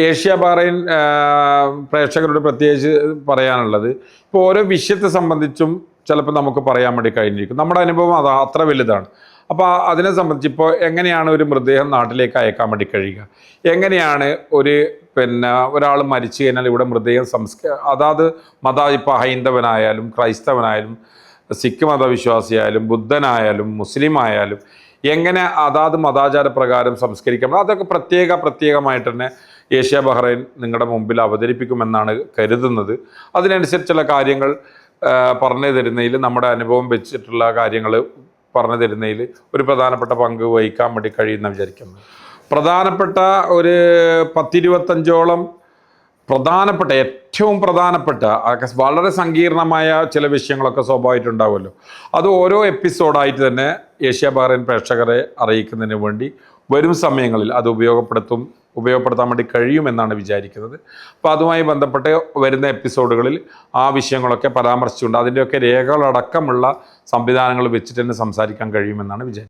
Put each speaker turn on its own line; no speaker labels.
Asia Bahrain പ്രേക്ഷകരോട് പ്രത്യേകിച്ച് പറയാനുള്ളത്, ഇപ്പോൾ ഓരോ വിഷയത്തെ സംബന്ധിച്ചും ചിലപ്പോൾ നമുക്ക് പറയാൻ വേണ്ടി കഴിഞ്ഞിരിക്കും. നമ്മുടെ അനുഭവം അത് അത്ര വലുതാണ്. അപ്പോൾ അതിനെ സംബന്ധിച്ച് ഇപ്പോൾ എങ്ങനെയാണ് ഒരു മൃതദേഹം നാട്ടിലേക്ക് അയക്കാൻ വേണ്ടി കഴിയുക, എങ്ങനെയാണ് ഒരാൾ മരിച്ചു കഴിഞ്ഞാൽ ഇവിടെ മൃതദേഹം അതാത് ഇപ്പോൾ ഹൈന്ദവനായാലും ക്രൈസ്തവനായാലും സിഖ് മതവിശ്വാസിയായാലും ബുദ്ധനായാലും മുസ്ലിം ആയാലും എങ്ങനെ അതാത് മതാചാര പ്രകാരം സംസ്കരിക്കണം, അതൊക്കെ പ്രത്യേകമായിട്ട് തന്നെ ഏഷ്യ ബഹ്റൈൻ നിങ്ങളുടെ മുമ്പിൽ അവതരിപ്പിക്കുമെന്നാണ് കരുതുന്നത്. അതിനനുസരിച്ചുള്ള കാര്യങ്ങൾ പറഞ്ഞു തരുന്നതിൽ, നമ്മുടെ അനുഭവം വെച്ചിട്ടുള്ള കാര്യങ്ങൾ പറഞ്ഞു തരുന്നതിൽ ഒരു പ്രധാനപ്പെട്ട പങ്ക് വഹിക്കാൻ വേണ്ടി കഴിയുമെന്ന് വിചാരിക്കുന്നു. പ്രധാനപ്പെട്ട ഒരു 10-25ഓളം ഏറ്റവും പ്രധാനപ്പെട്ട വളരെ സങ്കീർണമായ ചില വിഷയങ്ങളൊക്കെ സ്വാഭാവികമായിട്ടുണ്ടാവുമല്ലോ. അത് ഓരോ എപ്പിസോഡായിട്ട് തന്നെ ഏഷ്യ ബഹ്റൈൻ പ്രേക്ഷകരെ അറിയിക്കുന്നതിന് വേണ്ടി വരും സമയങ്ങളിൽ അത് ഉപയോഗപ്പെടുത്താൻ വേണ്ടി കഴിയുമെന്നാണ് വിചാരിക്കുന്നത്. അപ്പോൾ അതുമായി ബന്ധപ്പെട്ട് വരുന്ന എപ്പിസോഡുകളിൽ ആ വിഷയങ്ങളൊക്കെ പരാമർശിച്ചുകൊണ്ട് അതിൻ്റെയൊക്കെ രേഖകളടക്കമുള്ള സംവിധാനങ്ങൾ വെച്ചിട്ട് തന്നെ സംസാരിക്കാൻ കഴിയുമെന്നാണ് വിചാരിക്കുന്നത്.